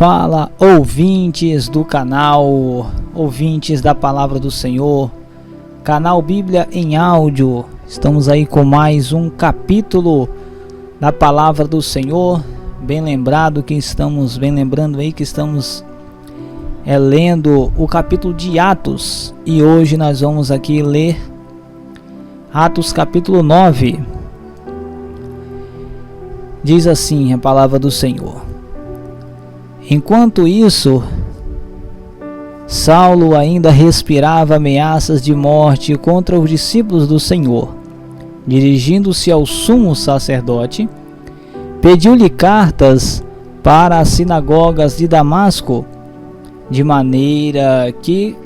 Fala, ouvintes do canal, ouvintes da Palavra do Senhor, canal Bíblia em áudio. Estamos aí com mais um capítulo da Palavra do Senhor. Bem lembrando que estamos lendo o capítulo de Atos, e hoje nós vamos aqui ler Atos capítulo 9. Diz assim a Palavra do Senhor: Enquanto isso, Saulo ainda respirava ameaças de morte contra os discípulos do Senhor. Dirigindo-se ao sumo sacerdote, pediu-lhe cartas para as sinagogas de Damasco, de maneira que,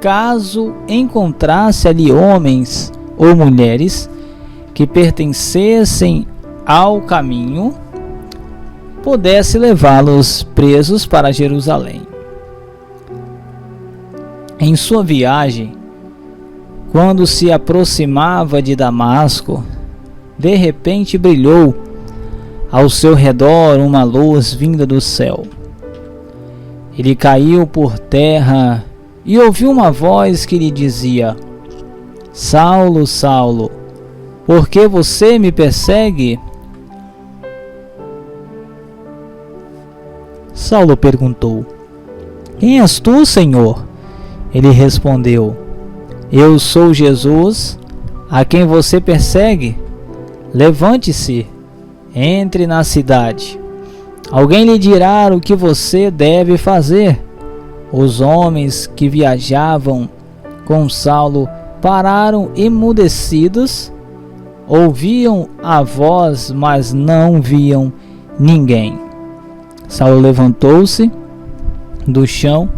caso encontrasse ali homens ou mulheres que pertencessem ao caminho, pudesse levá-los presos para Jerusalém. Em sua viagem, quando se aproximava de Damasco, de repente brilhou ao seu redor uma luz vinda do céu. Ele caiu por terra e ouviu uma voz que lhe dizia: Saulo, Saulo, por que você me persegue? Saulo perguntou: Quem és tu, Senhor? Ele respondeu: Eu sou Jesus, a quem você persegue. Levante-se, entre na cidade. Alguém lhe dirá o que você deve fazer. Os homens que viajavam com Saulo pararam emudecidos, ouviam a voz, mas não viam ninguém. Saulo levantou-se do chão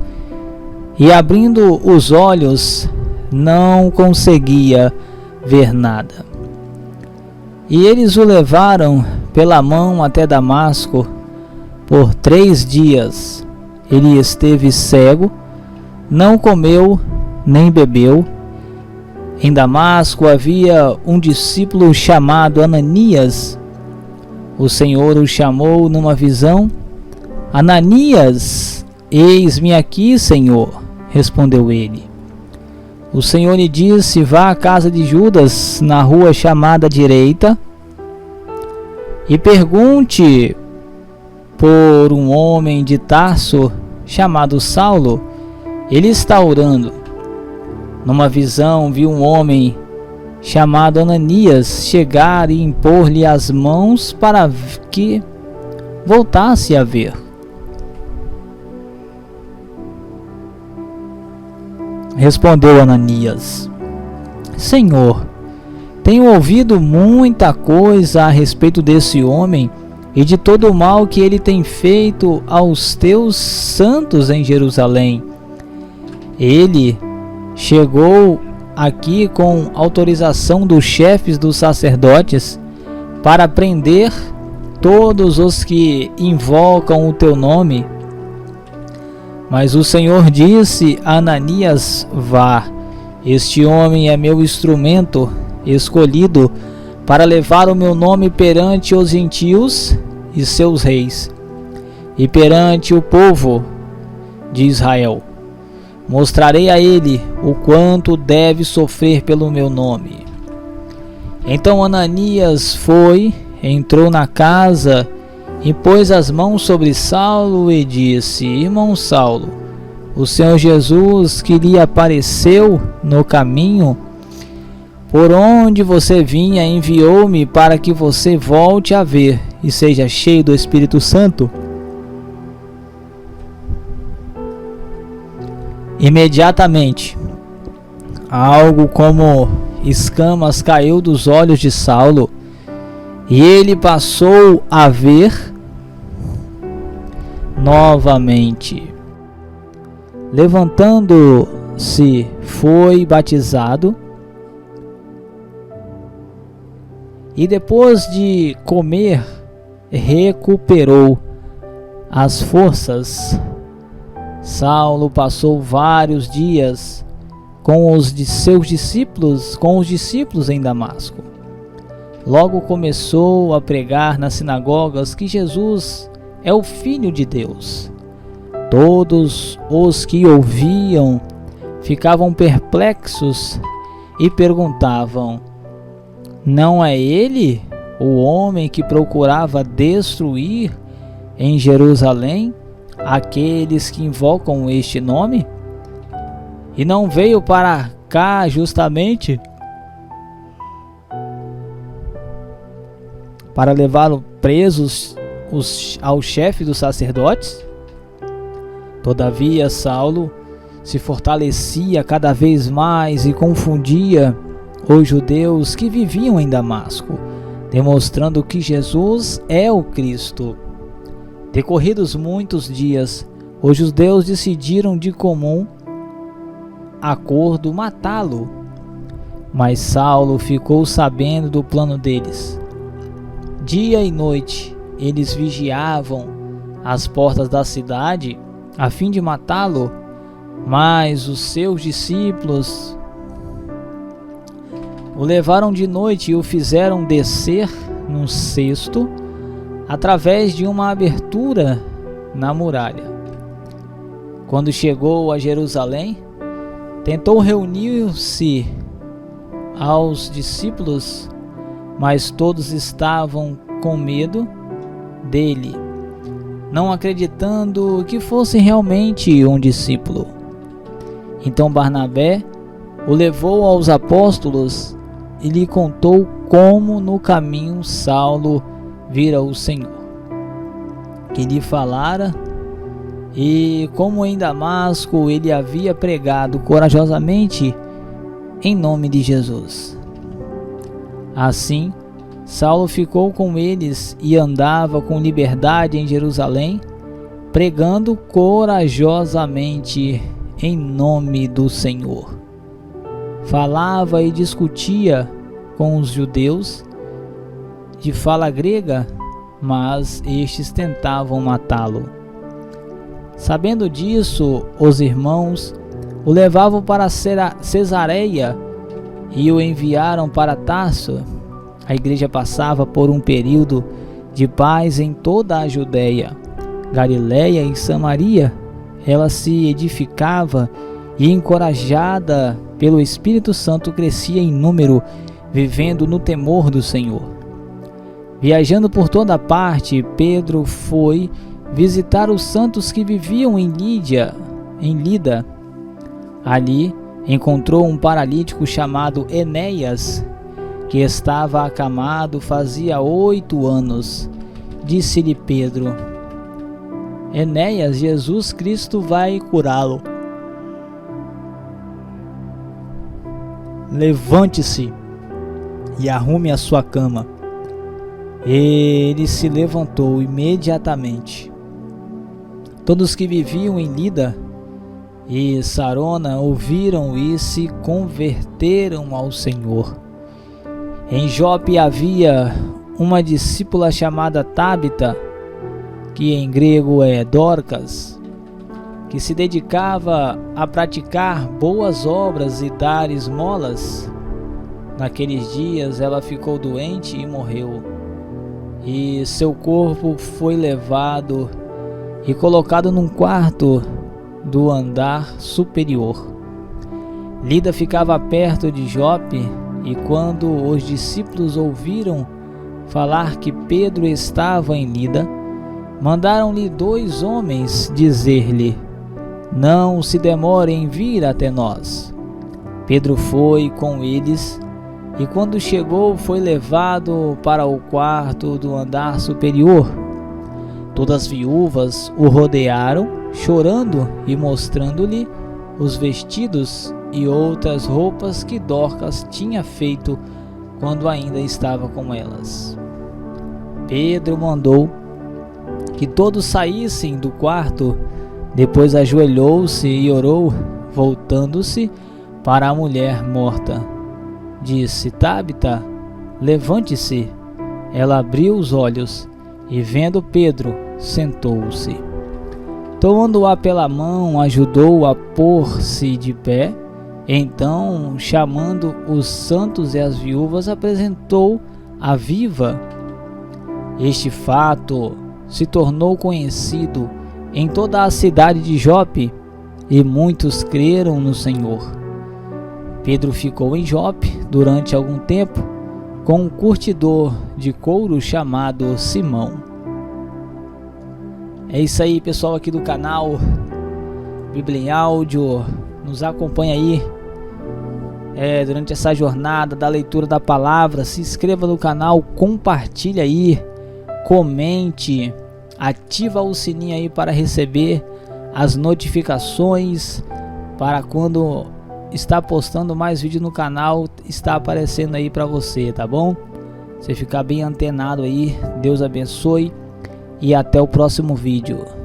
e, abrindo os olhos, não conseguia ver nada. E eles o levaram pela mão até Damasco. Por 3 dias ele esteve cego, não comeu nem bebeu. Em Damasco havia um discípulo chamado Ananias. O Senhor o chamou numa visão. Ananias, eis-me aqui, Senhor, respondeu ele. O Senhor lhe disse: Vá à casa de Judas, na rua chamada Direita, e pergunte por um homem de Tarso chamado Saulo. Ele está orando. Numa visão viu um homem chamado Ananias chegar e impor-lhe as mãos para que voltasse a ver. Respondeu Ananias: Senhor, tenho ouvido muita coisa a respeito desse homem e de todo o mal que ele tem feito aos teus santos em Jerusalém. Ele chegou aqui com autorização dos chefes dos sacerdotes para prender todos os que invocam o teu nome. Mas o Senhor disse a Ananias: Vá, este homem é meu instrumento escolhido para levar o meu nome perante os gentios e seus reis, e perante o povo de Israel. Mostrarei a ele o quanto deve sofrer pelo meu nome. Então Ananias foi, entrou na casa e pôs as mãos sobre Saulo e disse: Irmão Saulo, o Senhor Jesus, que lhe apareceu no caminho por onde você vinha, enviou-me para que você volte a ver e seja cheio do Espírito Santo. Imediatamente, algo como escamas caiu dos olhos de Saulo, e ele passou a ver novamente. Levantando-se, foi batizado, e depois de comer, recuperou as forças. Saulo passou vários dias com os discípulos em Damasco. Logo começou a pregar nas sinagogas que Jesus é o Filho de Deus. Todos os que ouviam ficavam perplexos e perguntavam: não é ele o homem que procurava destruir em Jerusalém aqueles que invocam este nome? E não veio para cá justamente para levá-lo presos ao chefe dos sacerdotes? Todavia Saulo se fortalecia cada vez mais e confundia os judeus que viviam em Damasco, demonstrando que Jesus é o Cristo. Decorridos muitos dias, os judeus decidiram de comum acordo matá-lo, mas Saulo ficou sabendo do plano deles. Dia e noite eles vigiavam as portas da cidade a fim de matá-lo, mas os seus discípulos o levaram de noite e o fizeram descer num cesto através de uma abertura na muralha. Quando chegou a Jerusalém, tentou reunir-se aos discípulos, mas todos estavam com medo dele, não acreditando que fosse realmente um discípulo. Então Barnabé o levou aos apóstolos e lhe contou como no caminho Saulo vira o Senhor, que lhe falara, e como em Damasco ele havia pregado corajosamente em nome de Jesus. Assim, Saulo ficou com eles e andava com liberdade em Jerusalém, pregando corajosamente em nome do Senhor. Falava e discutia com os judeus de fala grega, mas estes tentavam matá-lo. Sabendo disso, os irmãos o levavam para Cesareia e o enviaram para Tarso. A igreja passava por um período de paz em toda a Judéia, Galiléia e Samaria. Ela se edificava e, encorajada pelo Espírito Santo, crescia em número, vivendo no temor do Senhor. Viajando por toda parte, Pedro foi visitar os santos que viviam em Lida. Ali encontrou um paralítico chamado Enéas, que estava acamado fazia 8 anos. Disse-lhe Pedro: Enéas, Jesus Cristo vai curá-lo. Levante-se e arrume a sua cama. Ele se levantou imediatamente. Todos que viviam em Lida e Sarona ouviram e se converteram ao Senhor. Em Jope havia uma discípula chamada Tabita, que em grego é Dorcas, que se dedicava a praticar boas obras e dar esmolas. Naqueles dias ela ficou doente e morreu, e seu corpo foi levado e colocado num quarto do andar superior. Lida ficava perto de Jope, e quando os discípulos ouviram falar que Pedro estava em Lida, mandaram-lhe 2 homens dizer-lhe: não se demore em vir até nós. Pedro foi com eles, e quando chegou foi levado para o quarto do andar superior. Todas as viúvas o rodearam, chorando e mostrando-lhe os vestidos e outras roupas que Dorcas tinha feito quando ainda estava com elas. Pedro mandou que todos saíssem do quarto. Depois ajoelhou-se e orou, voltando-se para a mulher morta. Disse: Tabita, levante-se. Ela abriu os olhos e, vendo Pedro, sentou-se. Tomando-a pela mão, ajudou-a a pôr-se de pé. Então, chamando os santos e as viúvas, apresentou-a viva. Este fato se tornou conhecido em toda a cidade de Jope, e muitos creram no Senhor. Pedro ficou em Jope durante algum tempo com um curtidor de couro chamado Simão. É isso aí, pessoal, aqui do canal Bíblia em Áudio. Nos acompanha aí durante essa jornada da leitura da palavra. Se inscreva no canal, compartilha aí, comente, ativa o sininho aí para receber as notificações, para quando está postando mais vídeo no canal, está aparecendo aí para você, tá bom? Você ficar bem antenado aí. Deus abençoe e até o próximo vídeo.